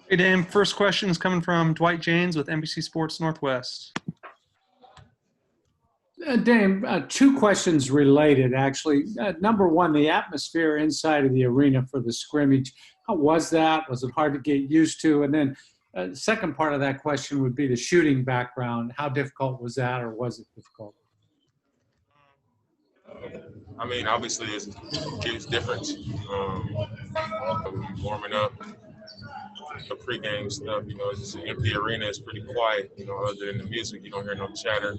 Hey, Dame. First question is coming from Dwight James with NBC Sports Northwest. Dame, two questions related, actually. Number one, the atmosphere inside of the arena for the scrimmage. How was that? Was it hard to get used to? And then the second part of that question would be the shooting background. How difficult was that, or was it difficult? I mean, obviously, it's a huge difference. Warming up, the pregame stuff, it's just an empty arena. It's pretty quiet, other than the music. You don't hear no chatter.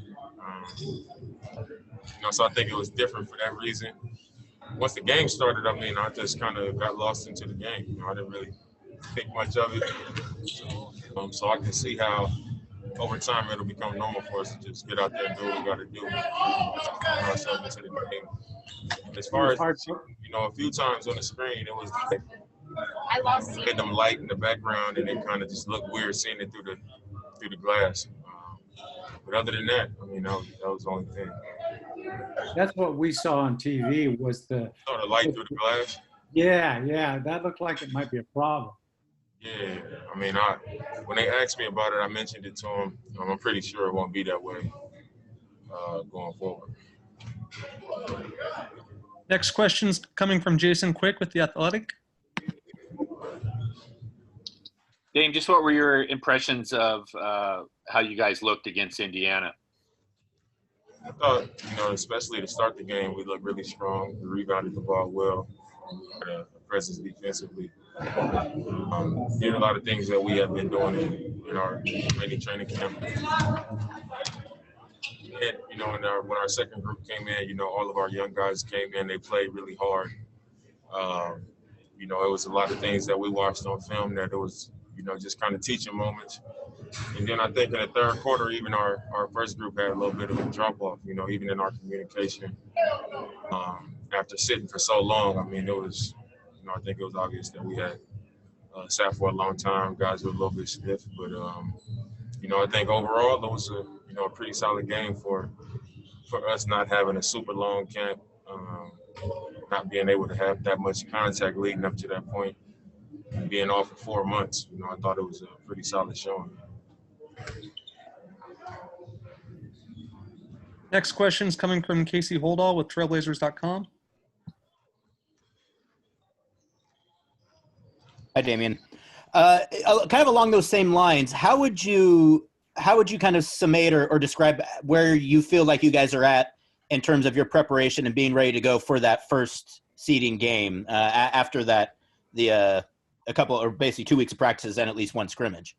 So I think it was different for that reason. Once the game started, I just kind of got lost into the game. I didn't really think much of it. So I can see how over time it'll become normal for us to just get out there and do what we got to do. Get ourselves into the game. As far as, a few times on the screen, it was like hit them light in the background and it kind of just looked weird seeing it through the glass. But other than that, that was the only thing. That's what we saw on TV was the light through the glass. Yeah, that looked like it might be a problem. Yeah, when they asked me about it, I mentioned it to them. I'm pretty sure it won't be that way going forward. Next question's coming from Jason Quick with The Athletic. Dame, just what were your impressions of how you guys looked against Indiana? I thought, especially to start the game, we looked really strong. We rebounded the ball well. We had a presence defensively. Did a lot of things that we have been doing in our mini training camp. And, when our second group came in, all of our young guys came in. They played really hard. It was a lot of things that we watched on film that it was, just kind of teaching moments. And then I think in the third quarter, even our first group had a little bit of a drop-off, even in our communication. After sitting for so long, it was, I think it was obvious that we had sat for a long time. Guys were a little bit stiff. But, I think overall it was a pretty solid game for us not having a super long camp, not being able to have that much contact leading up to that point, and being off for 4 months. I thought it was a pretty solid showing. Next question is coming from Casey Holdall with Trailblazers.com. Hi, Damian. Kind of along those same lines, how would you kind of summate or describe where you feel like you guys are at in terms of your preparation and being ready to go for that first seeding game after that, a couple or basically 2 weeks of practices and at least one scrimmage?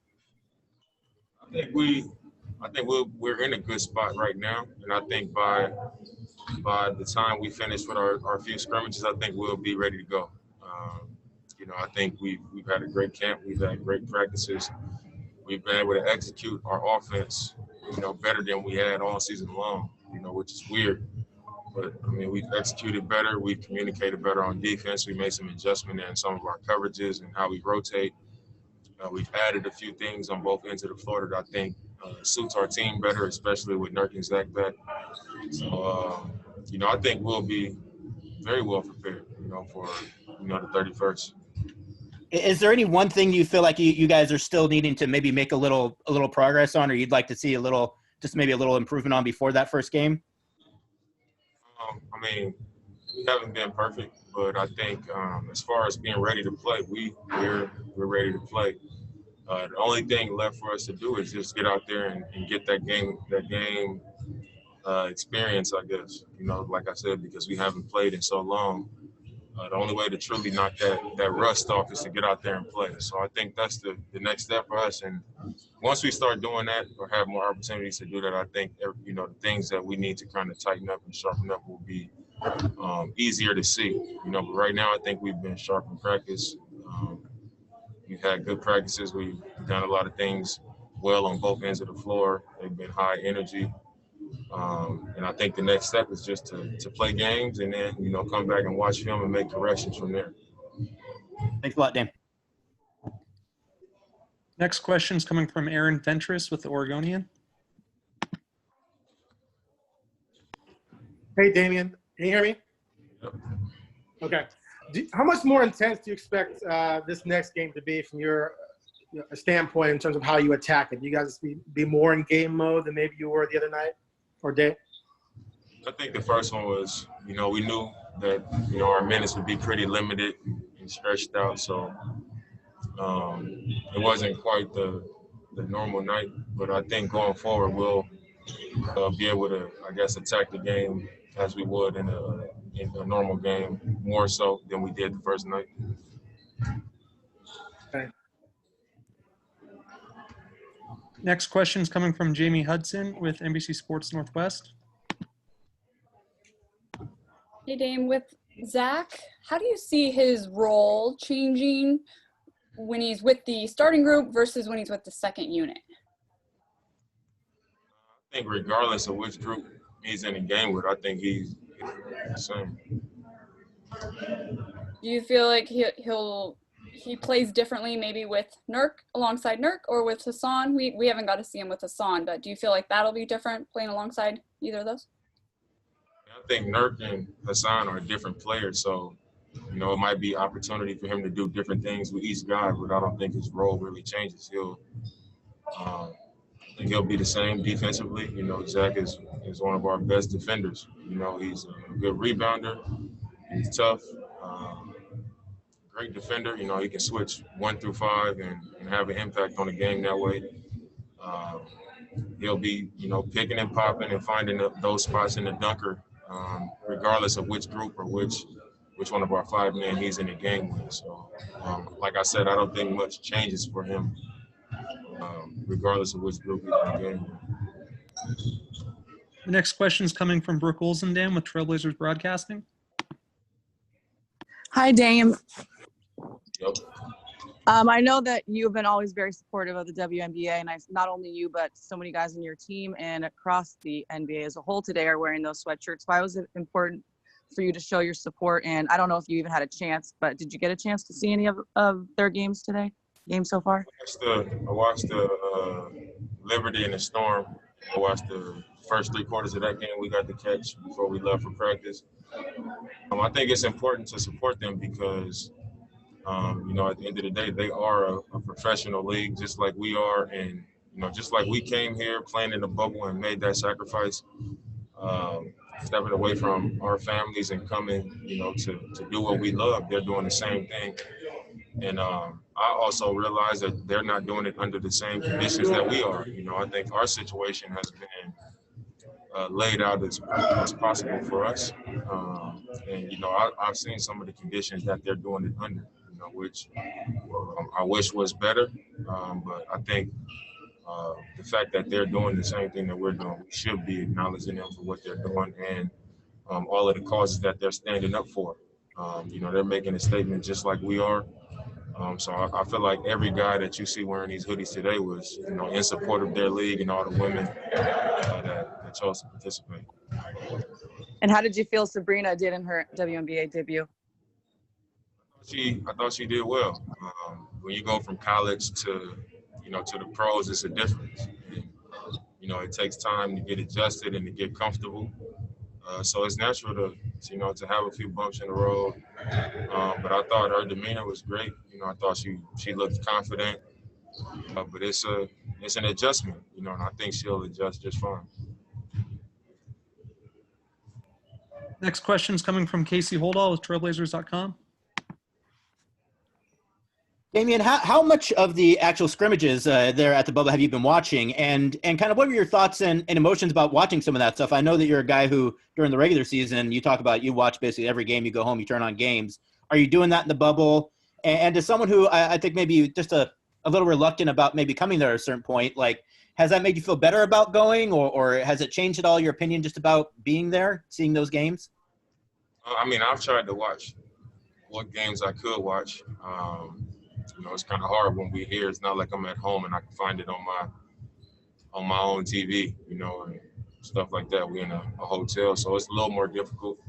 I think we're in a good spot right now, and I think by the time we finish with our few scrimmages, I think we'll be ready to go. I think we've had a great camp. We've had great practices. We've been able to execute our offense, better than we had all season long, which is weird. But, we've executed better. We've communicated better on defense. We made some adjustment in some of our coverages and how we rotate. We've added a few things on both ends of the floor that I think suits our team better, especially with Nurk and Zach back. So, I think we'll be very well prepared, for, the 31st. Is there any one thing you feel like you guys are still needing to maybe make a little progress on, or you'd like to see maybe a little improvement on before that first game? We haven't been perfect, but I think as far as being ready to play, we're ready to play. The only thing left for us to do is just get out there and get that game experience, I guess. Like I said, because we haven't played in so long. The only way to truly knock that rust off is to get out there and play. So I think that's the next step for us. And once we start doing that or have more opportunities to do that, I think, the things that we need to kind of tighten up and sharpen up will be easier to see. But right now I think we've been sharp in practice. We've had good practices. We've done a lot of things well on both ends of the floor. They've been high energy. And I think the next step is just to play games and then, come back and watch film and make corrections from there. Thanks a lot, Dan. Next question is coming from Aaron Ventris with the Oregonian. Hey, Damian. Can you hear me? Yep. Okay. How much more intense do you expect this next game to be from your a standpoint in terms of how you attack it? You guys be more in game mode than maybe you were the other night or day? I think the first one was, we knew that, our minutes would be pretty limited and stretched out. So it wasn't quite the normal night. But I think going forward, we'll be able to, attack the game as we would in a normal game, more so than we did the first night. Okay. Next question is coming from Jamie Hudson with NBC Sports Northwest. Hey, Dame, with Zach, how do you see his role changing when he's with the starting group versus when he's with the second unit? I think regardless of which group he's in the game with, I think he's the same. Do you feel like he plays differently maybe with Nurk, alongside Nurk, or with Hassan? We haven't got to see him with Hassan, but do you feel like that'll be different playing alongside either of those? I think Nurk and Hassan are different players, so it might be opportunity for him to do different things with each guy, but I don't think his role really changes. He'll be the same defensively. Zach is one of our best defenders. He's a good rebounder. He's tough. Great defender. He can switch 1 through 5 and have an impact on the game that way. He'll be, picking and popping and finding those spots in the dunker, regardless of which group or which one of our 5 men he's in the game with. So, like I said, I don't think much changes for him, regardless of which group he's in the game with. The next question is coming from Brooke Olsendam with Trailblazers Broadcasting. Hi, Dame. Yep. I know that you've been always very supportive of the WNBA, and not only you, but so many guys on your team and across the NBA as a whole today are wearing those sweatshirts. Why was it important for you to show your support? And I don't know if you even had a chance, but did you get a chance to see any of their games today? Games so far? I watched the Liberty and the Storm. I watched the first 3 quarters of that game we got to catch before we left for practice. I think it's important to support them because, at the end of the day, they are a professional league just like we are. And, just like we came here playing in the bubble and made that sacrifice, stepping away from our families and coming, to do what we love, they're doing the same thing. And I also realize that they're not doing it under the same conditions that we are. I think our situation has been laid out as possible for us. And, I've seen some of the conditions that they're doing it under, which I wish was better. But I think the fact that they're doing the same thing that we're doing, we should be acknowledging them for what they're doing and all of the causes that they're standing up for. They're making a statement just like we are. So I feel like every guy that you see wearing these hoodies today was, in support of their league and all the women that chose to participate. And how did you feel Sabrina did in her WNBA debut? I thought she did well. When you go from college to the pros, it's a difference. And, it takes time to get adjusted and to get comfortable. So it's natural to have a few bumps in the road. But I thought her demeanor was great. I thought she looked confident. But it's an adjustment, and I think she'll adjust just fine. Next question is coming from Casey Holdall with Trailblazers.com. Damian, how much of the actual scrimmages there at the bubble have you been watching? And kind of what were your thoughts and emotions about watching some of that stuff? I know that you're a guy who, during the regular season, you talk about you watch basically every game. You go home, you turn on games. Are you doing that in the bubble? And as someone who I think maybe just a little reluctant about maybe coming there at a certain point, like, has that made you feel better about going? Or has it changed at all your opinion just about being there, seeing those games? I've tried to watch what games I could watch. It's kind of hard when we're here. It's not like I'm at home and I can find it on my own TV, and stuff like that. We're in a hotel, so it's a little more difficult.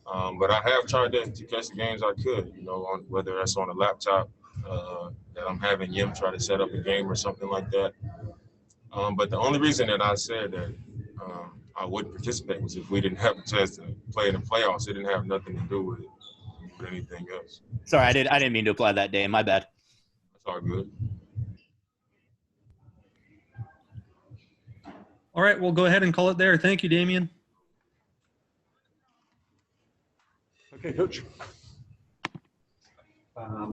But I have tried to catch the games I could, whether that's on a laptop that I'm having Yim try to set up a game or something like that. But the only reason that I said that I wouldn't participate was if we didn't have a chance to play in the playoffs. It didn't have nothing to do with anything else. Sorry, I didn't mean to apply that, Dame. My bad. That's all good. All right, we'll go ahead and call it there. Thank you, Damian. Okay, Coach.